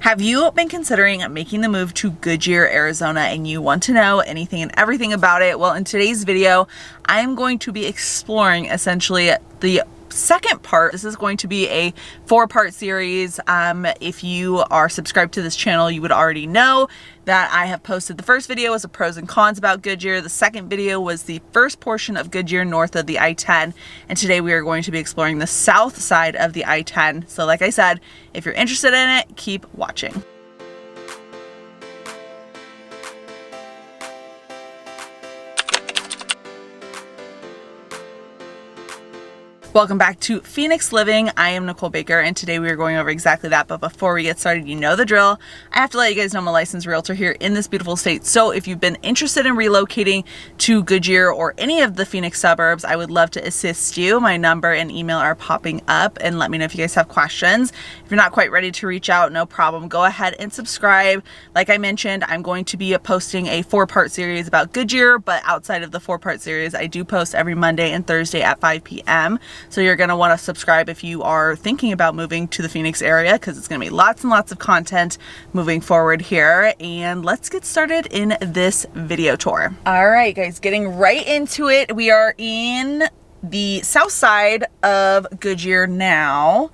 Have you been considering making the move to Goodyear, Arizona, and you want to know anything and everything about it? Well, in today's video, I'm going to be exploring essentially the second part. This is going to be a 4-part series. If you are subscribed to this channel, you would already know that I have posted the first video was a pros and cons about Goodyear. The second video was the first portion of Goodyear north of the I-10. And today we are going to be exploring the south side of the I-10. So like I said, if you're interested in it, keep watching. Welcome back to Phoenix Living. I am Nicole Baker, and today we are going over exactly that. But before we get started, you know the drill. I have to let you guys know I'm a licensed realtor here in this beautiful state. So if you've been interested in relocating to Goodyear or any of the Phoenix suburbs, I would love to assist you. My number and email are popping up, and let me know if you guys have questions. If you're not quite ready to reach out, no problem. Go ahead and subscribe. Like I mentioned, I'm going to be posting a 4-part series about Goodyear, but outside of the 4-part series, I do post every Monday and Thursday at 5 p.m. So you're going to want to subscribe if you are thinking about moving to the Phoenix area, because it's going to be lots and lots of content moving forward here. And let's get started in this video tour. All right, guys, getting right into it. We are in the south side of Goodyear now.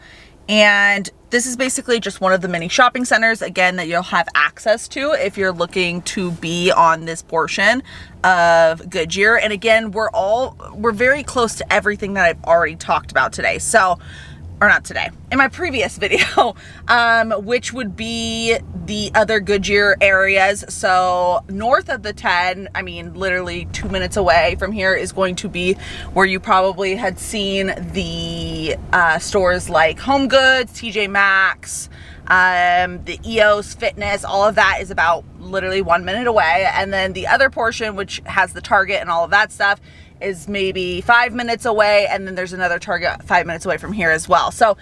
And this is basically just one of the many shopping centers, again, that you'll have access to if you're looking to be on this portion of Goodyear. And again, we're very close to everything that I've already talked about today. So, or not today, in my previous video, which would be the other Goodyear areas. So north of the 10, I mean, literally 2 minutes away from here is going to be where you probably had seen the stores like Home Goods, TJ Maxx, the EOS Fitness. All of that is about literally 1 minute away. And then the other portion, which has the Target and all of that stuff, is maybe 5 minutes away, and then there's another Target 5 minutes away from here as well. So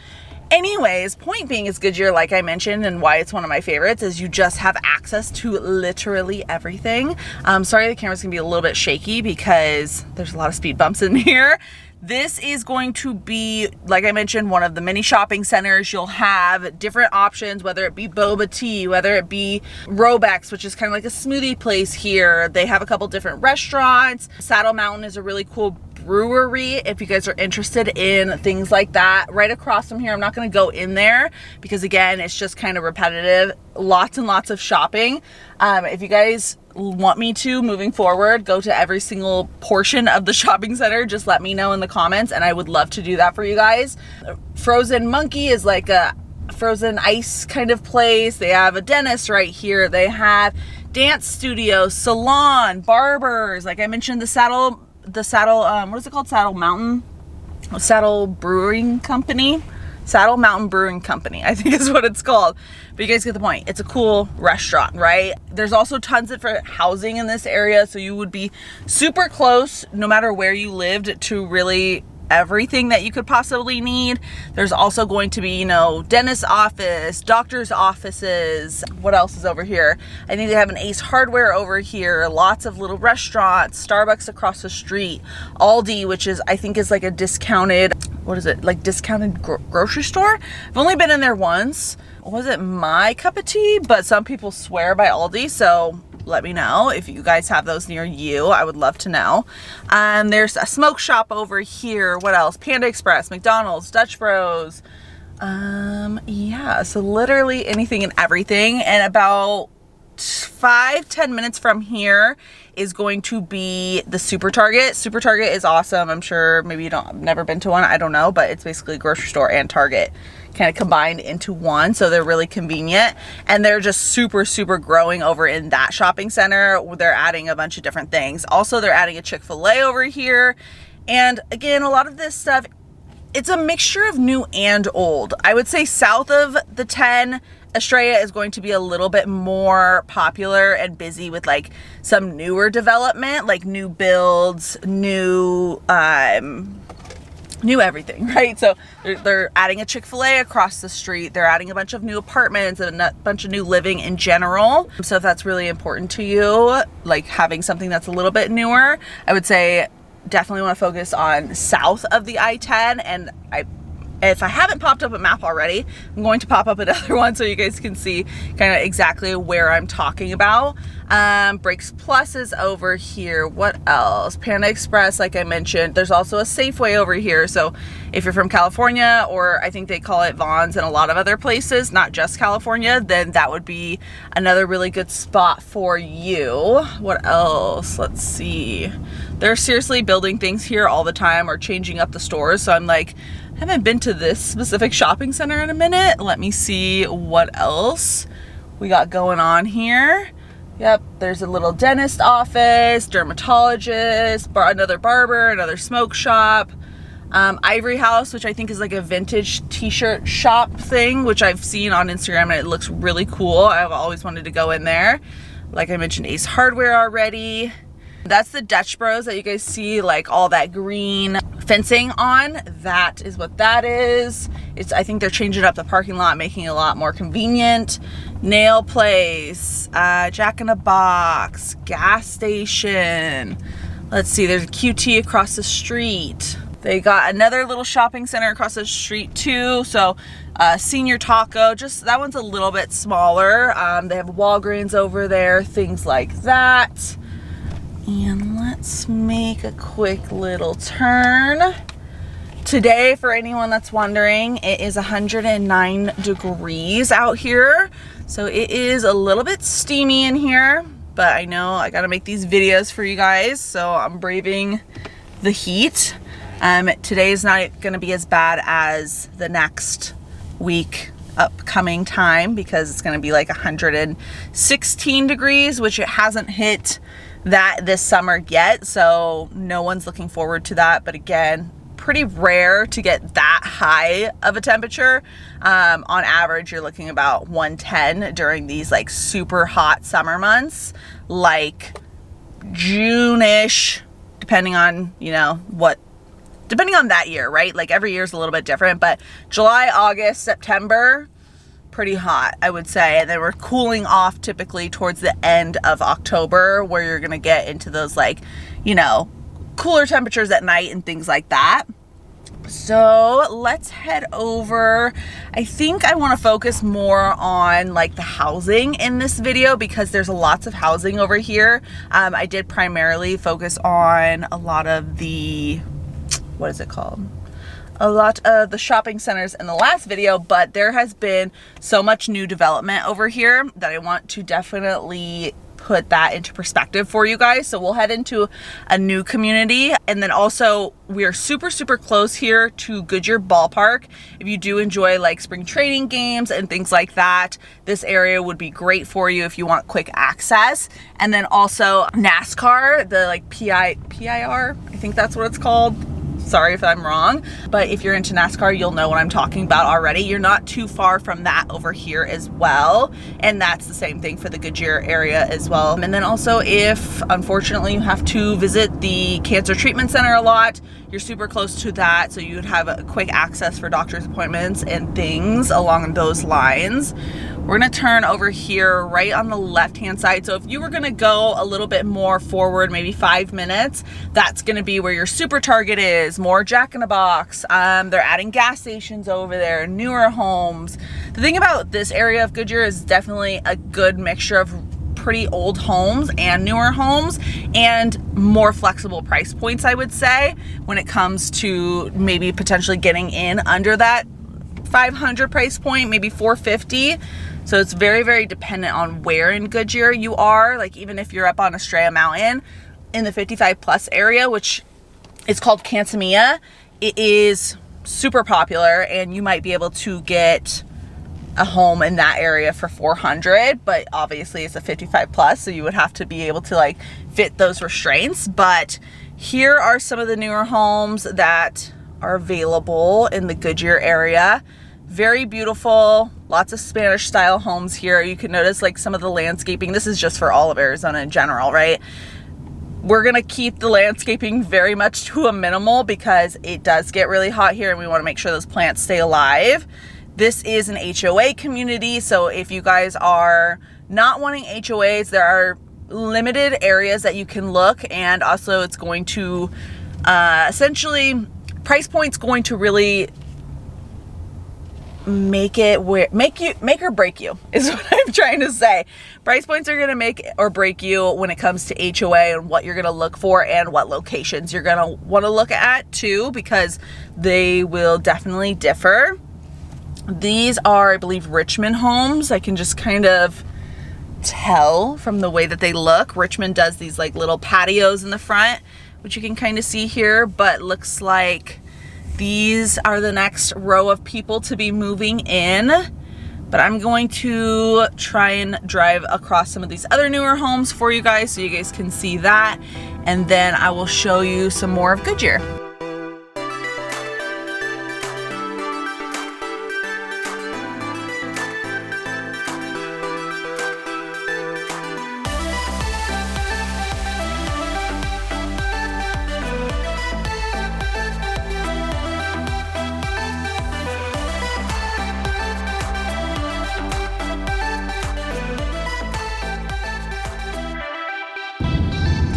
anyways, point being is Goodyear, like I mentioned, and why it's one of my favorites, is you just have access to literally everything. Sorry the camera's gonna be a little bit shaky because there's a lot of speed bumps in here. This is going to be, like I mentioned, one of the many shopping centers. You'll have different options, whether it be boba tea, whether it be Robex, which is kind of like a smoothie place here. They have a couple different restaurants. Saddle Mountain is a really cool brewery if you guys are interested in things like that. Right across from here, I'm not going to go in there because again, it's just kind of repetitive. Lots and lots of shopping. If you guys want me to, moving forward, go to every single portion of the shopping center, just let me know in the comments and I would love to do that for you guys. Frozen Monkey is like a frozen ice kind of place. They have a dentist right here. They have dance studios, salon, barbers. Like I mentioned, the saddle, what is it called? Saddle Mountain Brewing Company. Saddle Mountain Brewing Company, I think is what it's called. But you guys get the point. It's a cool restaurant, right? There's also tons of different housing in this area, so you would be super close no matter where you lived to really everything that you could possibly need. There's also going to be, you know, dentist's office, doctor's offices. What else is over here? I think they have an Ace Hardware over here, lots of little restaurants, Starbucks across the street, Aldi, which is, I think is like a discounted, what is it? Like discounted grocery store? I've only been in there once. Wasn't my cup of tea, but some people swear by Aldi, so let me know if you guys have those near you. I would love to know. There's a smoke shop over here. What else? Panda Express, McDonald's, Dutch Bros. Yeah, so literally anything and everything. And about 5-10 minutes from here is going to be the Super Target. Super Target is awesome. I'm sure maybe I've never been to one, I don't know, but it's basically a grocery store and Target kind of combined into one, so they're really convenient, and they're just super growing over in that shopping center. They're adding a bunch of different things. Also, they're adding a Chick-fil-A over here, and again, a lot of this stuff, it's a mixture of new and old. I would say south of the 10, Estrella is going to be a little bit more popular and busy with like some newer development, like new builds, new everything, right? So they're adding a Chick-fil-A across the street. They're adding a bunch of new apartments and a bunch of new living in general. So if that's really important to you, like having something that's a little bit newer, I would say definitely want to focus on south of the I-10. And If I haven't popped up a map already, I'm going to pop up another one so you guys can see kind of exactly where I'm talking about. Brakes Plus is over here. What else? Panda Express, like I mentioned. There's also a Safeway over here. So if you're from California, or I think they call it Vons and a lot of other places, not just California, then that would be another really good spot for you. What else? Let's see. They're seriously building things here all the time or changing up the stores. So I'm like, I haven't been to this specific shopping center in a minute. Let me see what else we got going on here. Yep, there's a little dentist office, dermatologist, another barber, another smoke shop, Ivory House, which I think is like a vintage t-shirt shop thing, which I've seen on Instagram and it looks really cool. I've always wanted to go in there. Like I mentioned, Ace Hardware already. That's the Dutch Bros that you guys see, like all that green fencing on. That is what that is. I think they're changing up the parking lot, making it a lot more convenient. Nail place, Jack in the Box, gas station. Let's see, there's a QT across the street. They got another little shopping center across the street too. So Senior Taco, just that one's a little bit smaller. They have Walgreens over there, things like that. And let's make a quick little turn. Today, for anyone that's wondering, it is 109 degrees out here. So it is a little bit steamy in here, but I know I gotta make these videos for you guys, so I'm braving the heat. Today is not gonna be as bad as the next week upcoming time, because it's gonna be like 116 degrees, which it hasn't hit that this summer yet, so no one's looking forward to that. But again, pretty rare to get that high of a temperature. On average, you're looking about 110 during these like super hot summer months, like June-ish, depending on, you know, depending on that year, right? Like every year is a little bit different, but July, August, September, pretty hot, I would say. And then we're cooling off typically towards the end of October, where you're gonna get into those like, you know, cooler temperatures at night and things like that. So let's head over. I think I want to focus more on like the housing in this video, because there's lots of housing over here. I did primarily focus on a lot of the, what is it called? A lot of the shopping centers in the last video, but there has been so much new development over here that I want to definitely put that into perspective for you guys. So we'll head into a new community, and then also we are super close here to Goodyear Ballpark. If you do enjoy like spring training games and things like that, this area would be great for you if you want quick access. And then also NASCAR, the like PIR, I think that's what it's called. Sorry if I'm wrong, but if you're into NASCAR, you'll know what I'm talking about already. You're not too far from that over here as well. And that's the same thing for the Goodyear area as well. And then also, if unfortunately you have to visit the cancer treatment center a lot, you're super close to that. So you would have a quick access for doctor's appointments and things along those lines. We're gonna turn over here right on the left-hand side. So if you were gonna go a little bit more forward, maybe 5 minutes, that's gonna be where your super Target is, more Jack in the Box. They're adding gas stations over there, newer homes. The thing about this area of Goodyear is definitely a good mixture of pretty old homes and newer homes, and more flexible price points, I would say, when it comes to maybe potentially getting in under that 500 price point, maybe 450. So it's very dependent on where in Goodyear you are. Like even if you're up on Estrella Mountain in the 55 plus area, which is called Cansamia, it is super popular, and you might be able to get a home in that area for 400, but obviously it's a 55 plus, so you would have to be able to like fit those restraints. But here are some of the newer homes that are available in the Goodyear area. Very beautiful, lots of Spanish style homes here. You can notice like some of the landscaping. This is just for all of Arizona in general, right? We're gonna keep the landscaping very much to a minimal because it does get really hot here, and we wanna make sure those plants stay alive. This is an HOA community, so if you guys are not wanting HOAs, there are limited areas that you can look, and also it's going to essentially, price point's going to really make or break you is what I'm trying to say. Price points are going to make or break you when it comes to HOA and what you're going to look for and what locations you're going to want to look at too, because they will definitely differ. These are, I believe, Richmond homes. I can just kind of tell from the way that they look. Richmond does these like little patios in the front, which you can kind of see here, but looks like these are the next row of people to be moving in. But I'm going to try and drive across some of these other newer homes for you guys so you guys can see that. And then I will show you some more of Goodyear.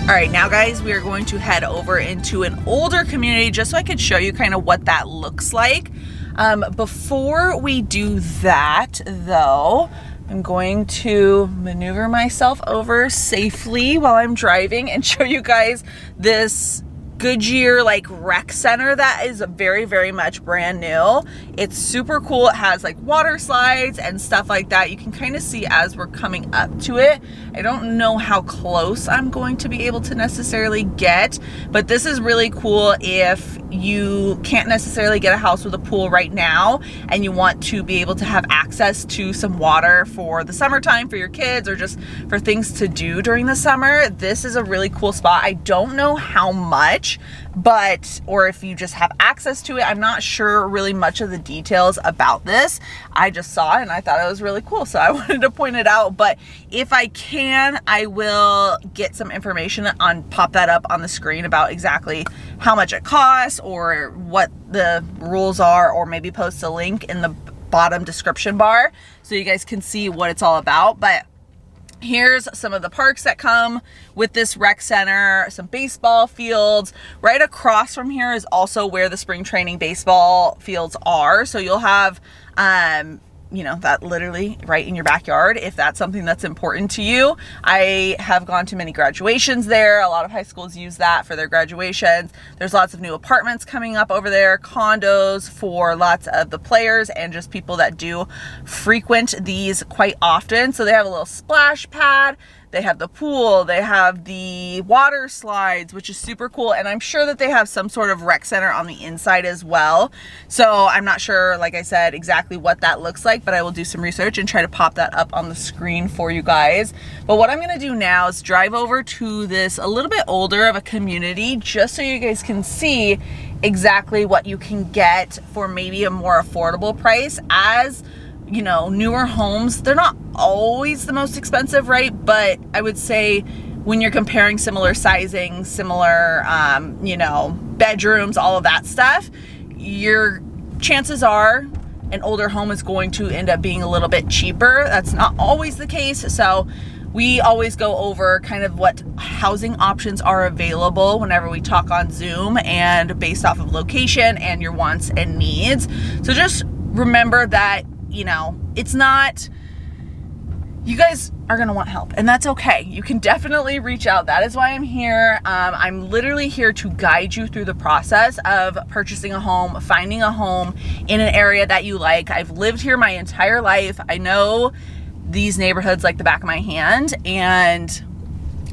All right, now guys, we are going to head over into an older community just so I could show you kind of what that looks like. Before we do that though, I'm going to maneuver myself over safely while I'm driving and show you guys this Goodyear like rec center that is very, very much brand new. It's super cool. It has like water slides and stuff like that. You can kind of see as we're coming up to it. I don't know how close I'm going to be able to necessarily get, but this is really cool if you can't necessarily get a house with a pool right now and you want to be able to have access to some water for the summertime for your kids or just for things to do during the summer. This is a really cool spot. I don't know how much, but, or if you just have access to it. I'm not sure really much of the details about this. I just saw it and I thought it was really cool, so I wanted to point it out. But if I can, I will get some information on, pop that up on the screen about exactly how much it costs or what the rules are, or maybe post a link in the bottom description bar so you guys can see what it's all about. But here's some of the parks that come with this rec center, some baseball fields. Right across from here is also where the spring training baseball fields are. So you'll have, you know, that literally right in your backyard if that's something that's important to you. I have gone to many graduations there. A lot of high schools use that for their graduations. There's lots of new apartments coming up over there, condos for lots of the players and just people that do frequent these quite often. So they have a little splash pad. They have the pool, they have the water slides, which is super cool. And I'm sure that they have some sort of rec center on the inside as well. So I'm not sure, like I said, exactly what that looks like, but I will do some research and try to pop that up on the screen for you guys. But what I'm gonna do now is drive over to this a little bit older of a community just so you guys can see exactly what you can get for maybe a more affordable price. As you know, newer homes, they're not always the most expensive, right? But I would say when you're comparing similar sizing, similar, you know, bedrooms, all of that stuff, your chances are an older home is going to end up being a little bit cheaper. That's not always the case. So we always go over kind of what housing options are available whenever we talk on Zoom, and based off of location and your wants and needs. So just remember that, you know, it's not, you guys are gonna want help, and that's okay. You can definitely reach out. That is why I'm here. I'm literally here to guide you through the process of purchasing a home, finding a home in an area that you like. I've lived here my entire life. I know these neighborhoods like the back of my hand, and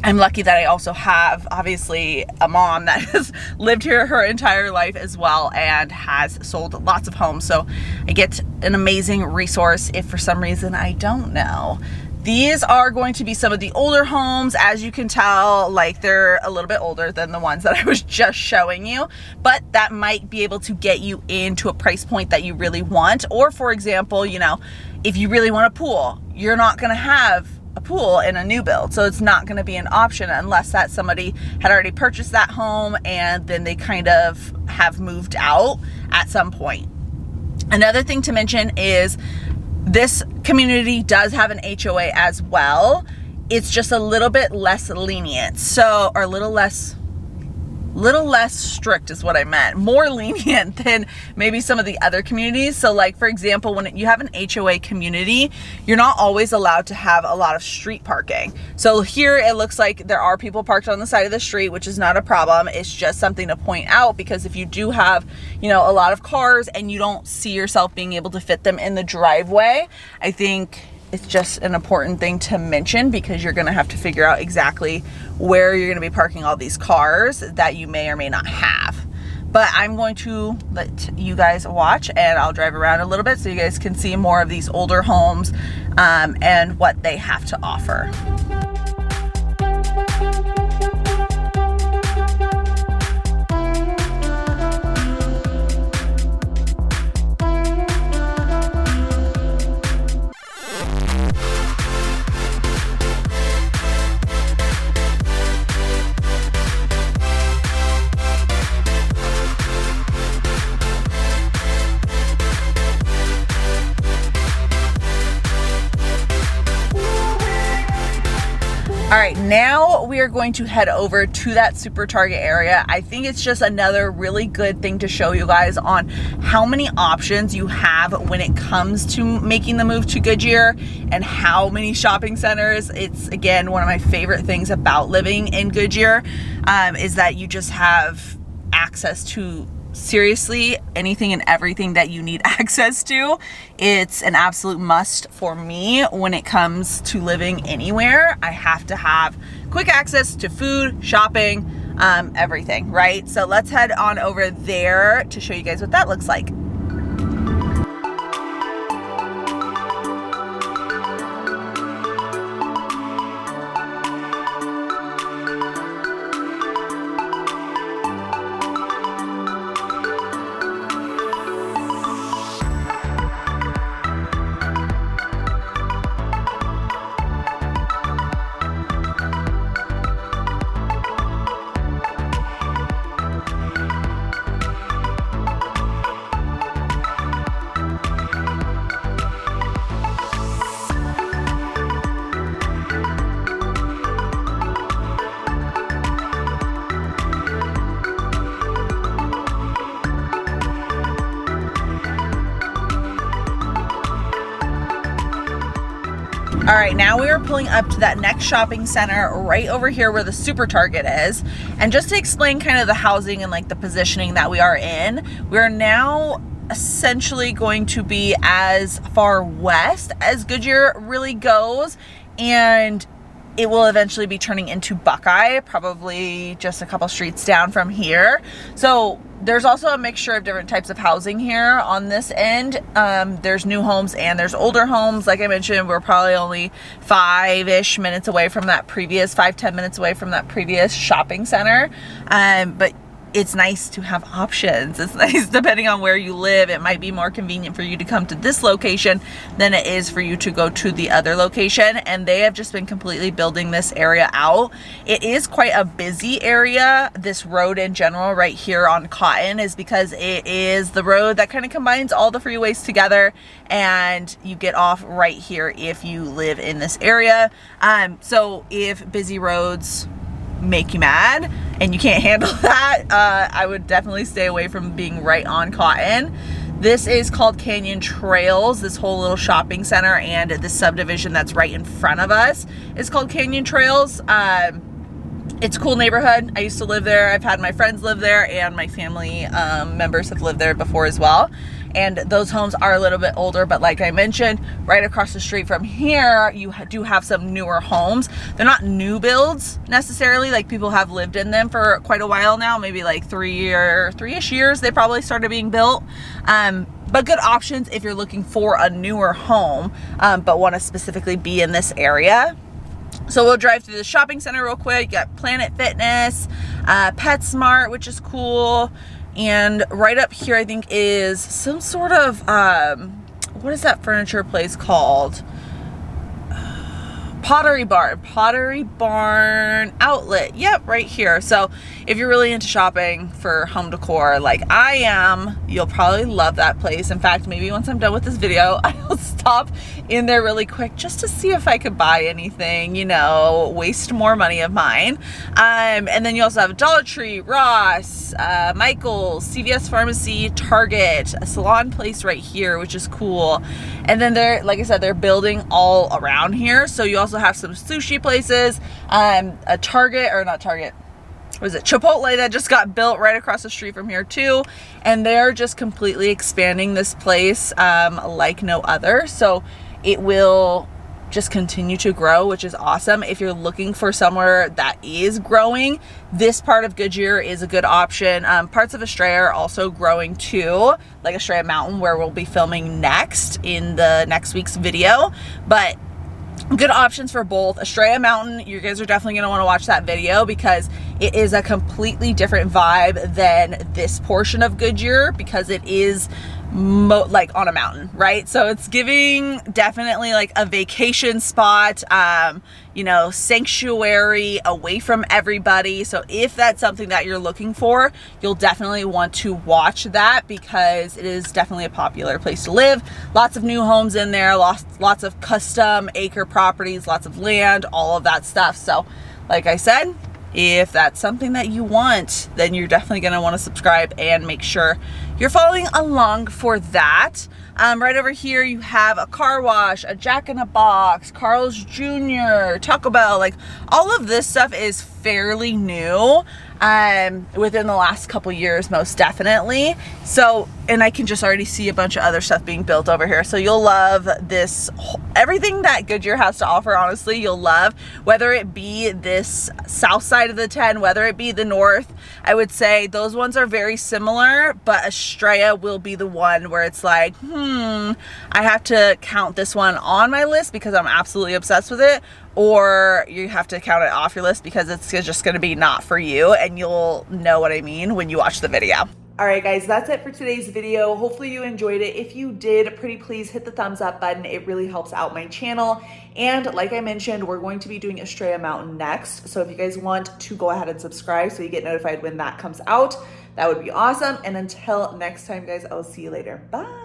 I'm lucky that I also have, obviously, a mom that has lived here her entire life as well and has sold lots of homes. So I get an amazing resource if for some reason I don't know. These are going to be some of the older homes. As you can tell, like, they're a little bit older than the ones that I was just showing you, but that might be able to get you into a price point that you really want. Or for example, you know, if you really want a pool, you're not gonna have a pool in a new build, so it's not going to be an option unless that somebody had already purchased that home and then they kind of have moved out at some point. Another thing to mention is this community does have an HOA as well. It's just a little bit less lenient, so, or a little less little less strict is what I meant, more lenient than maybe some of the other communities. So like, for example, when you have an HOA community, you're not always allowed to have a lot of street parking. So here it looks like there are people parked on the side of the street, which is not a problem. It's just something to point out, because if you do have, you know, a lot of cars and you don't see yourself being able to fit them in the driveway, I think it's just an important thing to mention, because you're going to have to figure out exactly where you're going to be parking all these cars that you may or may not have. But I'm going to let you guys watch, and I'll drive around a little bit so you guys can see more of these older homes and what they have to offer. All right, now we are going to head over to that Super Target area. I think it's just another really good thing to show you guys on how many options you have when it comes to making the move to Goodyear, and how many shopping centers. It's, again, one of my favorite things about living in Goodyear, is that you just have access to seriously anything and everything that you need access to. It's an absolute must for me when it comes to living anywhere. I have to have quick access to food, shopping, everything, right? So let's head on over there to show you guys what that looks like. All right, now we are pulling up to that next shopping center right over here where the Super Target is. And just to explain kind of the housing and like the positioning that we are in, we're now essentially going to be as far west as Goodyear really goes, and it will eventually be turning into Buckeye, probably just a couple streets down from here. So there's also a mixture of different types of housing here on this end. There's new homes and there's older homes. Like I mentioned, we're probably only 5-ish minutes away from that previous, 5-10 minutes away from that previous shopping center. But it's nice to have options. It's nice, depending on where you live, it might be more convenient for you to come to this location than it is for you to go to the other location. And they have just been completely building this area out. It is quite a busy area. This road in general right here on Cotton is because it is the road that kind of combines all the freeways together, and you get off right here if you live in this area. So if busy roads make you mad and you can't handle that, I would definitely stay away from being right on Cotton. This is called Canyon Trails. This whole little shopping center and this subdivision that's right in front of us is called Canyon Trails. It's a cool neighborhood. I used to live there. I've had my friends live there, and my family members have lived there before as well. And those homes are a little bit older, but like I mentioned, right across the street from here, you do have some newer homes. They're not new builds necessarily, like people have lived in them for quite a while now, maybe like 3-ish years they probably started being built. But good options if you're looking for a newer home, but want to specifically be in this area. So we'll drive through the shopping center real quick. You got Planet Fitness, PetSmart, which is cool. And right up here, I think, is some sort of, what is that furniture place called? Pottery Barn outlet. Yep, right here. So if you're really into shopping for home decor like I am, you'll probably love that place. In fact, maybe once I'm done with this video, I'll stop in there really quick just to see if I could buy anything, you know, waste more money of mine. And then you also have Dollar Tree, Ross, Michael's, CVS Pharmacy, Target, a salon place right here, which is cool. And then they're, like I said, they're building all around here. So you also have some sushi places, a Target, or not Target, was it Chipotle that just got built right across the street from here too. And they're just completely expanding this place like no other. So it will just continue to grow, which is awesome. If you're looking for somewhere that is growing, this part of Goodyear is a good option. Parts of Estrella are also growing too, like Estrella Mountain, where we'll be filming next in the next week's video. But good options for both. Estrella Mountain, you guys are definitely going to want to watch that video because it is a completely different vibe than this portion of Goodyear, because it is like on a mountain, right? So it's giving definitely like a vacation spot, you know, sanctuary away from everybody. So if that's something that you're looking for, you'll definitely want to watch that, because it is definitely a popular place to live. Lots of new homes in there, lots of custom acre properties, lots of land, all of that stuff. So like I said, if that's something that you want, then you're definitely going to want to subscribe and make sure you're following along for that. Right over here, you have a car wash, a Jack in the Box, Carl's Jr., Taco Bell. Like, all of this stuff is fairly new within the last couple years, most definitely. So, and I can just already see a bunch of other stuff being built over here. So you'll love this, everything that Goodyear has to offer, honestly, you'll love. Whether it be this south side of the 10, whether it be the north, I would say those ones are very similar, but Estrella will be the one where it's like, I have to count this one on my list because I'm absolutely obsessed with it, or you have to count it off your list because it's just going to be not for you, and you'll know what I mean when you watch the video. All right, guys, that's it for today's video. Hopefully you enjoyed it. If you did, pretty please hit the thumbs up button. It really helps out my channel. And like I mentioned, we're going to be doing Estrella Mountain next. So if you guys want to go ahead and subscribe so you get notified when that comes out, that would be awesome. And until next time, guys, I'll see you later. Bye.